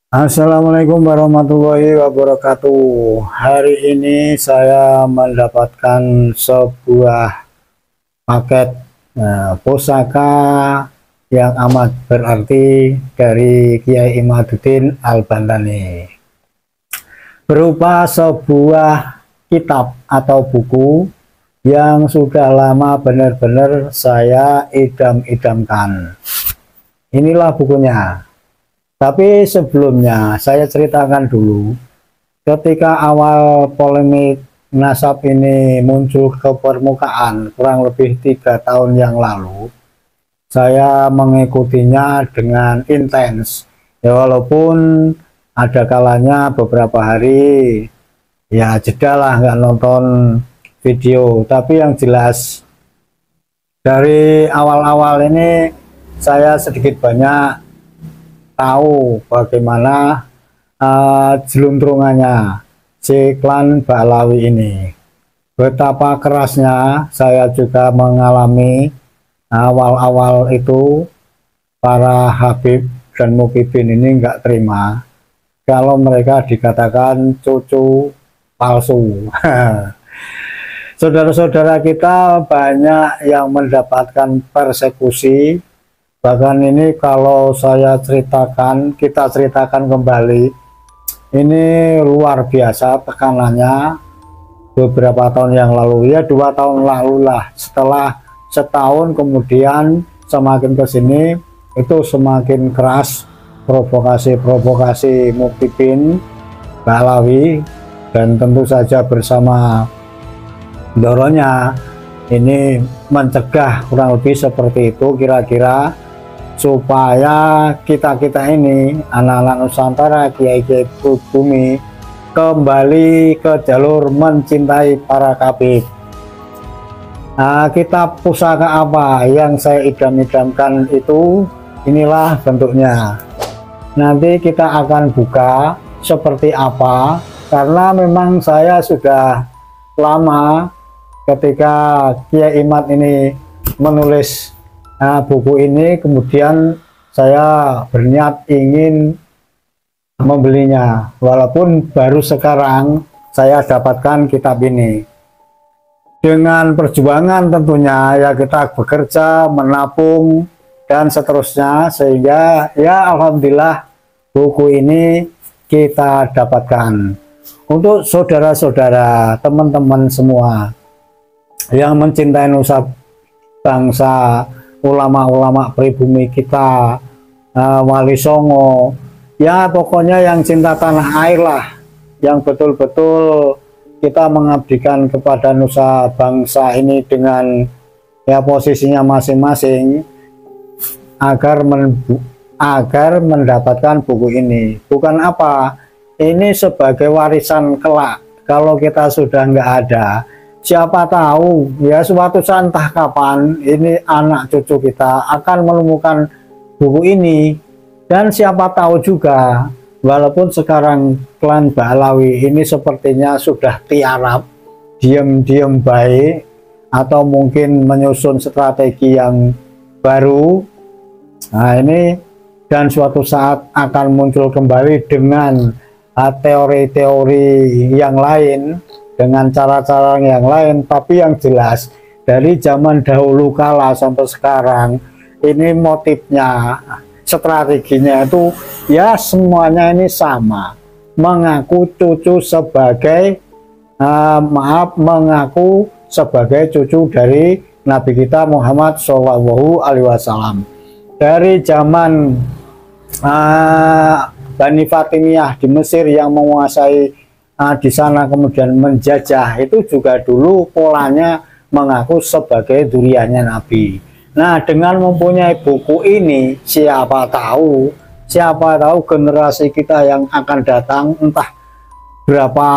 Assalamualaikum warahmatullahi wabarakatuh. Hari ini saya mendapatkan sebuah paket pusaka yang amat berarti dari Kiai Imaduddin Al-Bantani, berupa sebuah kitab atau buku yang sudah lama benar-benar saya idam-idamkan. Inilah bukunya. Tapi sebelumnya saya ceritakan dulu, ketika awal polemik nasab ini muncul ke permukaan kurang lebih 3 tahun yang lalu, saya mengikutinya dengan intens. Ya walaupun ada kalanya beberapa hari ya jeda lah nggak nonton video, tapi yang jelas dari awal-awal ini saya sedikit banyak tahu bagaimana jeluntrungannya si klan Ba'alawi ini. Betapa kerasnya saya juga mengalami awal-awal itu. Para Habib dan Mukibin ini nggak terima kalau mereka dikatakan cucu palsu. Saudara-saudara kita banyak yang mendapatkan persekusi. Bahkan ini kalau kita ceritakan kembali, ini luar biasa tekanannya beberapa tahun yang lalu, ya 2 tahun lalu lah. Setelah setahun kemudian semakin ke sini itu semakin keras provokasi Mukibin Ba'alawi, dan tentu saja bersama Doronya ini mencegah kurang lebih seperti itu kira-kira, supaya kita-kita ini anak-anak Nusantara, kiai-kiai bumi kembali ke jalur mencintai para kabib. Kitab pusaka apa yang saya idam-idamkan itu, inilah bentuknya. Nanti kita akan buka seperti apa, karena memang saya sudah lama ketika Kiai Imad ini menulis buku ini, kemudian saya berniat ingin membelinya, walaupun baru sekarang saya dapatkan kitab ini. Dengan perjuangan tentunya, ya kita bekerja, menabung, dan seterusnya, sehingga ya alhamdulillah buku ini kita dapatkan. Untuk saudara-saudara, teman-teman semua yang mencintai nusa bangsa, ulama-ulama pribumi kita, Wali Songo, ya pokoknya yang cinta tanah air lah, yang betul-betul kita mengabdikan kepada nusa bangsa ini dengan ya posisinya masing-masing, agar mendapatkan buku ini. Bukan apa, ini sebagai warisan kelak. Kalau kita sudah nggak ada, siapa tahu ya suatu saat entah kapan ini anak cucu kita akan menemukan buku ini. Dan siapa tahu juga, walaupun sekarang klan Ba'alawi ini sepertinya sudah tiarap, diam-diam baik, atau mungkin menyusun strategi yang baru, nah ini, dan suatu saat akan muncul kembali dengan teori-teori yang lain, dengan cara-cara yang lain. Tapi yang jelas dari zaman dahulu kala sampai sekarang ini motifnya, strateginya itu ya semuanya ini sama, mengaku cucu sebagai mengaku sebagai cucu dari Nabi kita Muhammad Shallallahu Alaihi Wasallam. Dari zaman Bani Fatimiyah di Mesir yang menguasai di sana kemudian menjajah, itu juga dulu polanya mengaku sebagai duriannya Nabi. Nah, dengan mempunyai buku ini, siapa tahu generasi kita yang akan datang, entah berapa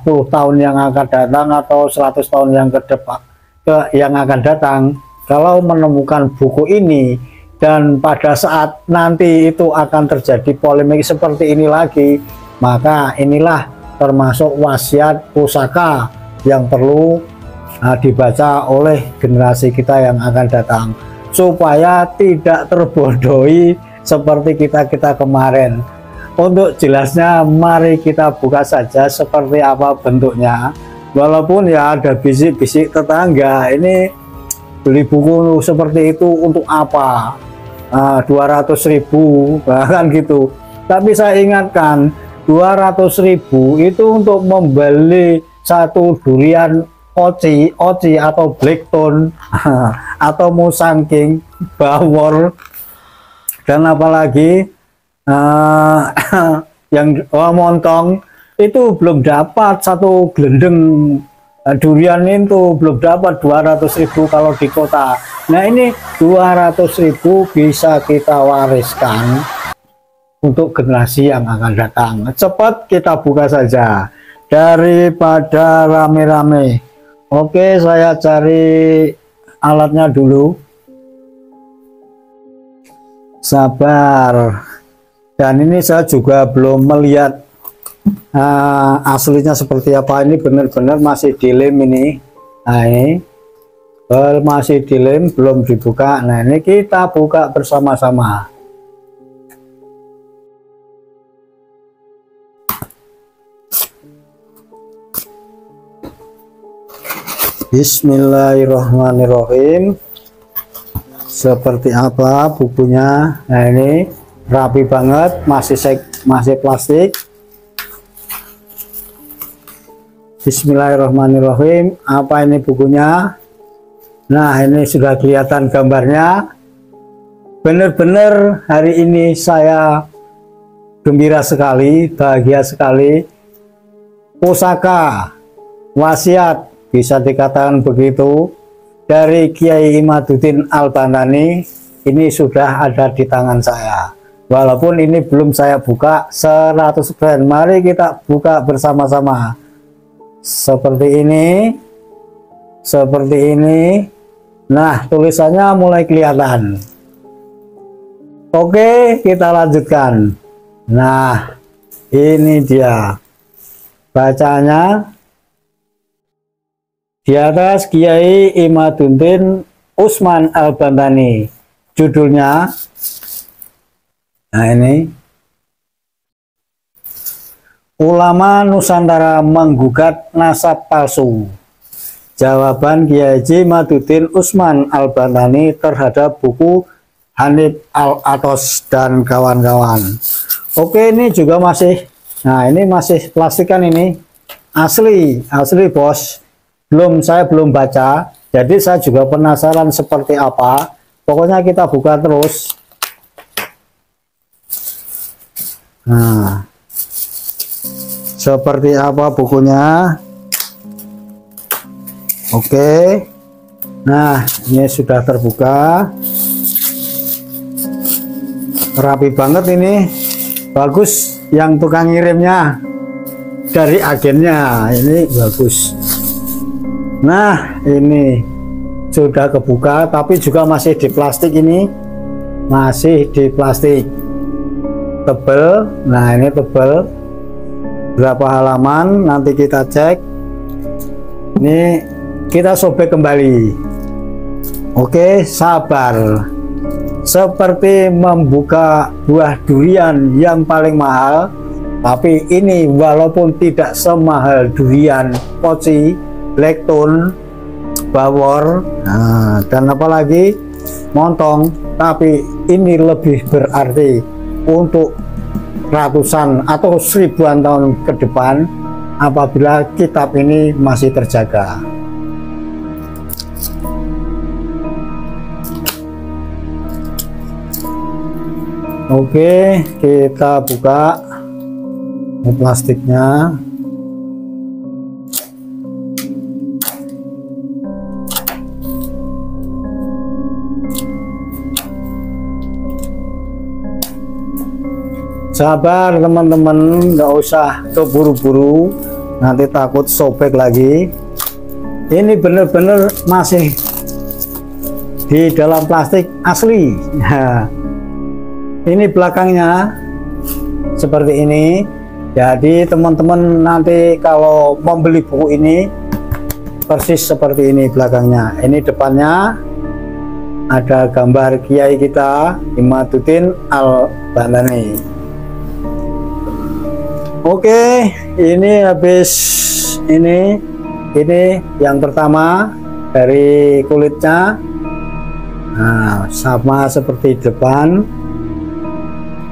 puluh tahun yang akan datang atau 100 tahun yang yang akan datang, kalau menemukan buku ini, dan pada saat nanti itu akan terjadi polemik seperti ini lagi, maka inilah termasuk wasiat pusaka yang perlu dibaca oleh generasi kita yang akan datang, supaya tidak terbodohi seperti kita kemarin. Untuk jelasnya mari kita buka saja seperti apa bentuknya. Walaupun ya ada bisik-bisik tetangga, ini beli buku seperti itu untuk apa? 200.000 bahkan gitu. Tapi saya ingatkan 200.000 itu untuk membeli satu durian oci atau blackthorn atau musangking, bawor, dan apalagi yang montong itu belum dapat satu gelendeng durian itu belum dapat 200.000 kalau di kota. Nah ini 200.000 bisa kita wariskan untuk generasi yang akan datang. Cepat kita buka saja daripada rame-rame. Oke, saya cari alatnya dulu. Sabar. Dan ini saya juga belum melihat aslinya seperti apa. Ini benar-benar masih dilem ini. Nah ini masih dilem, belum dibuka. Nah ini kita buka bersama-sama. Bismillahirrahmanirrahim. Seperti apa bukunya? Nah ini rapi banget, masih plastik. Bismillahirrahmanirrahim. Apa ini bukunya? Nah ini sudah kelihatan gambarnya. Benar-benar hari ini saya gembira sekali, bahagia sekali. Pusaka wasiat bisa dikatakan begitu dari Kiai Imaduddin Al-Bantani ini sudah ada di tangan saya. Walaupun ini belum saya buka 100%. Mari kita buka bersama-sama. Seperti ini. Nah tulisannya mulai kelihatan. Oke, kita lanjutkan. Nah ini dia bacanya. Di atas Kiai Imaduddin Usman Al-Bantani, judulnya. Nah ini, ulama Nusantara menggugat nasab palsu. Jawaban Kiai Imaduddin Usman Al-Bantani terhadap buku Hanif Al-Athos dan kawan-kawan. Oke, ini juga masih, nah ini masih plastikan ini, asli bos. Saya belum baca, jadi saya juga penasaran seperti apa. Pokoknya kita buka terus. Nah, seperti apa bukunya? Oke. Nah, ini sudah terbuka. Rapi banget ini. Bagus yang tukang ngirimnya. Dari agennya, ini bagus. Nah ini sudah kebuka tapi juga masih di plastik ini, masih di plastik tebel. Nah ini tebel, berapa halaman nanti kita cek. Ini kita sobek kembali. Oke, sabar. Seperti membuka buah durian yang paling mahal, tapi ini walaupun tidak semahal durian poci, blackthorn, bawor, nah, dan apalagi montong, tapi ini lebih berarti untuk ratusan atau ribuan tahun ke depan apabila kitab ini masih terjaga. Oke, kita buka plastiknya. Sabar teman-teman, nggak usah keburu-buru, nanti takut sobek lagi. Ini bener-bener masih di dalam plastik asli. Nah, ini belakangnya seperti ini. Jadi teman-teman nanti kalau membeli buku ini persis seperti ini belakangnya. Ini depannya ada gambar kiai kita Imaduddin Al-Bantani. Oke, ini habis ini yang pertama dari kulitnya. Nah, sama seperti depan.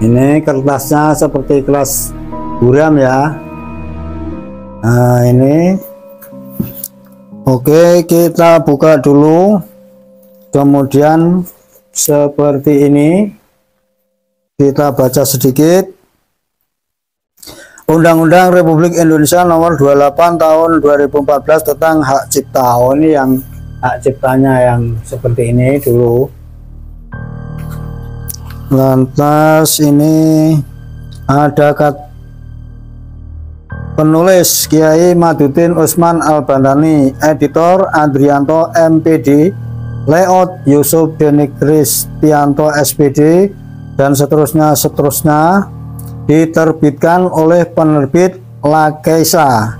Ini kertasnya seperti kertas buram ya. Nah, ini oke, kita buka dulu. Kemudian seperti ini kita baca sedikit. Undang-Undang Republik Indonesia Nomor 28 Tahun 2014 tentang hak cipta. Oh, ini yang hak ciptanya yang seperti ini dulu. Lantas ini ada penulis Kiai Madudin Usman Al-Bandani, editor Adrianto MPD, layout Yusuf Deni Kristianto SPD, dan seterusnya diterbitkan oleh penerbit Lakeisa,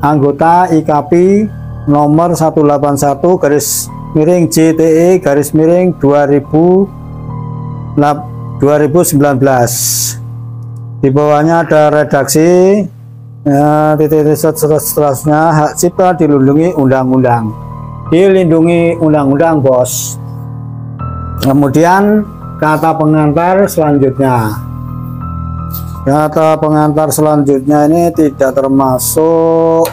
anggota IKAPI nomor 181/JTE/2019. Di bawahnya ada redaksi seterusnya. Hak cipta dilindungi undang-undang. Dilindungi undang-undang, bos. Kemudian kata pengantar selanjutnya. Kata pengantar selanjutnya ini tidak termasuk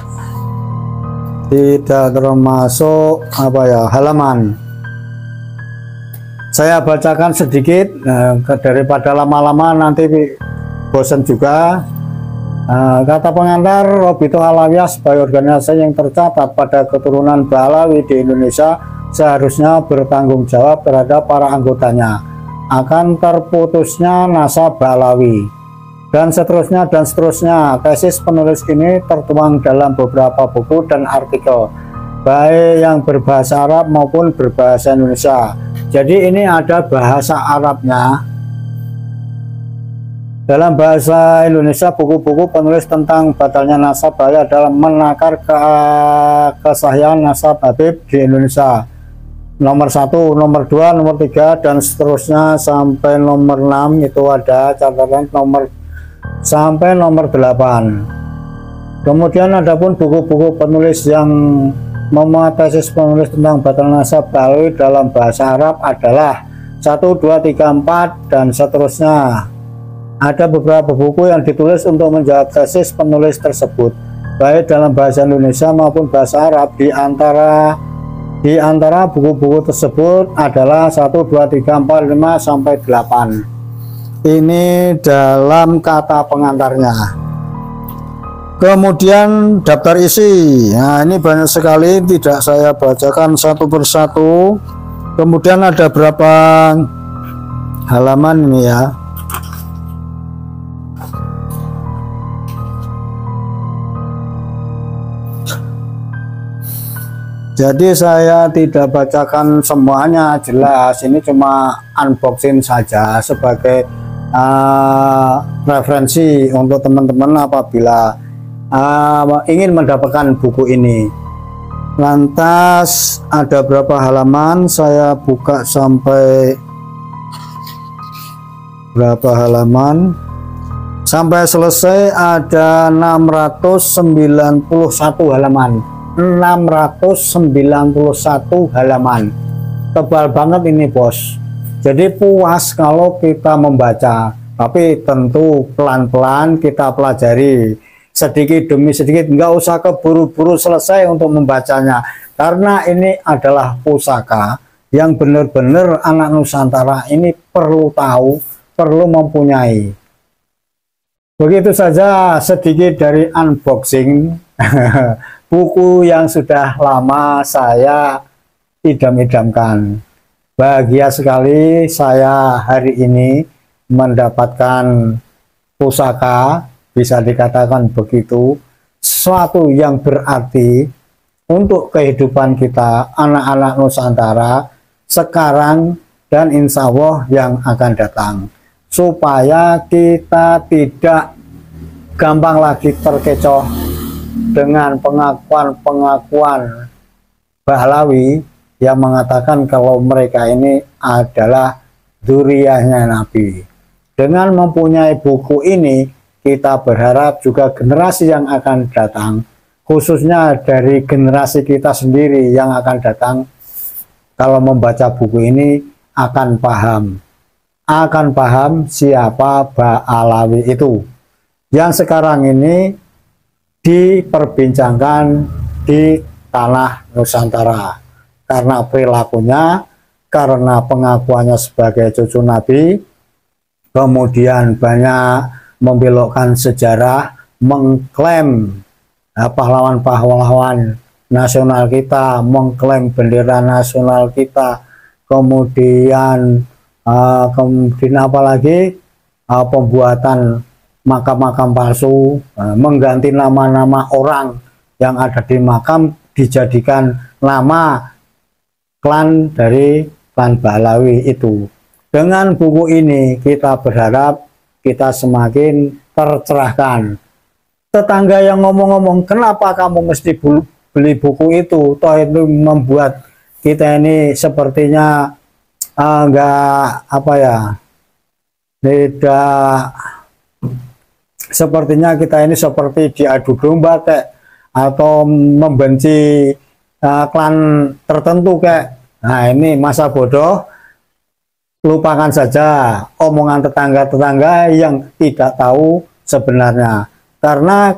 apa ya, halaman. Saya bacakan sedikit daripada lama-lama nanti bosan juga. Kata pengantar, Robito Alawiyah sebagai organisasi yang tercatat pada keturunan Bahlawi di Indonesia seharusnya bertanggung jawab terhadap para anggotanya akan terputusnya nasab Bahlawi, dan seterusnya. Tesis penulis ini tertuang dalam beberapa buku dan artikel, baik yang berbahasa Arab maupun berbahasa Indonesia. Jadi ini ada bahasa Arabnya. Dalam bahasa Indonesia, buku-buku penulis tentang batalnya nasab Bahlawi adalah menakar kesahihan nasab Habib di Indonesia, nomor 1, nomor 2, nomor 3, dan seterusnya sampai nomor 6. Itu ada catatan sampai nomor 8. Kemudian ada pun buku-buku penulis yang memuat tesis penulis tentang batal nasab Bahlawi dalam bahasa Arab adalah 1, 2, 3, 4, dan seterusnya. Ada beberapa buku yang ditulis untuk menjawab tesis penulis tersebut, baik dalam bahasa Indonesia maupun bahasa Arab. Di antara buku-buku tersebut adalah 1, 2, 3, 4, 5, sampai 8. Ini dalam kata pengantarnya. Kemudian daftar isi. Nah, ini banyak sekali, tidak saya bacakan satu persatu. Kemudian ada berapa halaman ini ya. Jadi saya tidak bacakan semuanya, jelas ini cuma unboxing saja sebagai referensi untuk teman-teman apabila ingin mendapatkan buku ini. Lantas ada berapa halaman, saya buka sampai berapa halaman, sampai selesai ada 691 halaman. 691 halaman, tebal banget ini, bos. Jadi puas kalau kita membaca, tapi tentu pelan-pelan kita pelajari sedikit demi sedikit, nggak usah keburu-buru selesai untuk membacanya, karena ini adalah pusaka yang benar-benar anak Nusantara ini perlu tahu, perlu mempunyai. Begitu saja sedikit dari unboxing buku yang sudah lama saya idam-idamkan. Bahagia sekali saya hari ini mendapatkan pusaka, bisa dikatakan begitu, sesuatu yang berarti untuk kehidupan kita anak-anak Nusantara sekarang dan insya Allah yang akan datang, supaya kita tidak gampang lagi terkecoh dengan pengakuan-pengakuan Bahlawi yang mengatakan kalau mereka ini adalah dzurriyyahnya Nabi. Dengan mempunyai buku ini, kita berharap juga generasi yang akan datang, khususnya dari generasi kita sendiri yang akan datang, kalau membaca buku ini akan paham siapa Ba'alawi itu yang sekarang ini diperbincangkan di tanah Nusantara karena perilakunya, karena pengakuannya sebagai cucu Nabi, kemudian banyak membelokkan sejarah, mengklaim pahlawan-pahlawan nasional kita, mengklaim bendera nasional kita, kemudian apa lagi, pembuatan makam-makam palsu, mengganti nama-nama orang yang ada di makam dijadikan nama klan dari klan Ba'alawi itu. Dengan buku ini kita berharap kita semakin tercerahkan. Tetangga yang ngomong-ngomong, kenapa kamu mesti beli buku itu? Toh itu membuat kita ini sepertinya enggak tidak, sepertinya kita ini seperti diadu domba kayak, atau membenci klan tertentu kayak. Nah, ini masa bodoh. Lupakan saja omongan tetangga-tetangga yang tidak tahu sebenarnya. Karena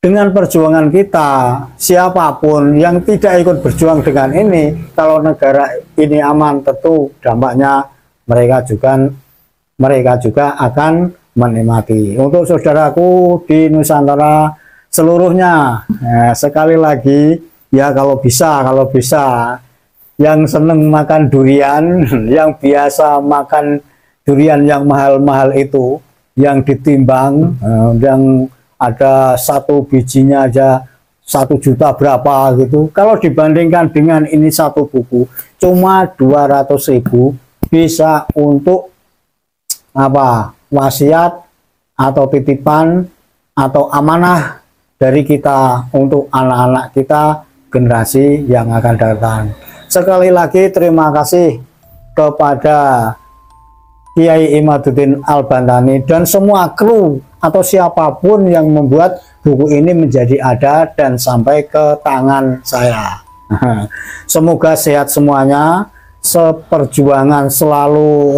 dengan perjuangan kita, siapapun yang tidak ikut berjuang dengan ini, kalau negara ini aman, tentu dampaknya mereka juga akan menikmati. Untuk saudaraku di Nusantara seluruhnya, sekali lagi ya, kalau bisa yang seneng makan durian, yang biasa makan durian yang mahal-mahal itu, yang ditimbang, yang ada satu bijinya aja 1 juta berapa gitu. Kalau dibandingkan dengan ini satu buku cuma 200.000, bisa untuk wasiat atau titipan atau amanah dari kita untuk anak-anak kita, generasi yang akan datang. Sekali lagi terima kasih kepada Kiai Imaduddin Al-Bantani dan semua kru atau siapapun yang membuat buku ini menjadi ada dan sampai ke tangan saya. Semoga sehat semuanya, seperjuangan selalu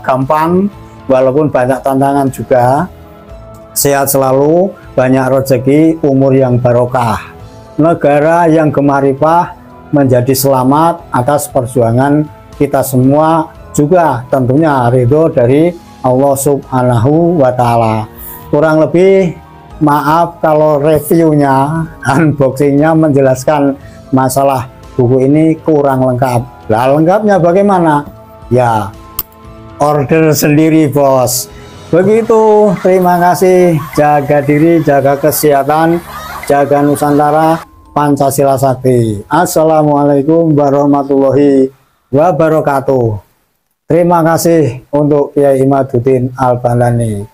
gampang walaupun banyak tantangan juga. Sehat selalu, banyak rezeki, umur yang barokah, negara yang gemaripah, menjadi selamat atas perjuangan kita semua, juga tentunya ridho dari Allah Subhanahu wa Ta'ala. Kurang lebih maaf kalau reviewnya, unboxingnya menjelaskan masalah buku ini kurang lengkap. Lah, lengkapnya bagaimana? Ya, order sendiri bos. Begitu, terima kasih. Jaga diri, jaga kesehatan, jaga Nusantara, Pancasila Sakti. Assalamualaikum warahmatullahi wabarakatuh. Terima kasih untuk Kiai Imaduddin Al-Bantani.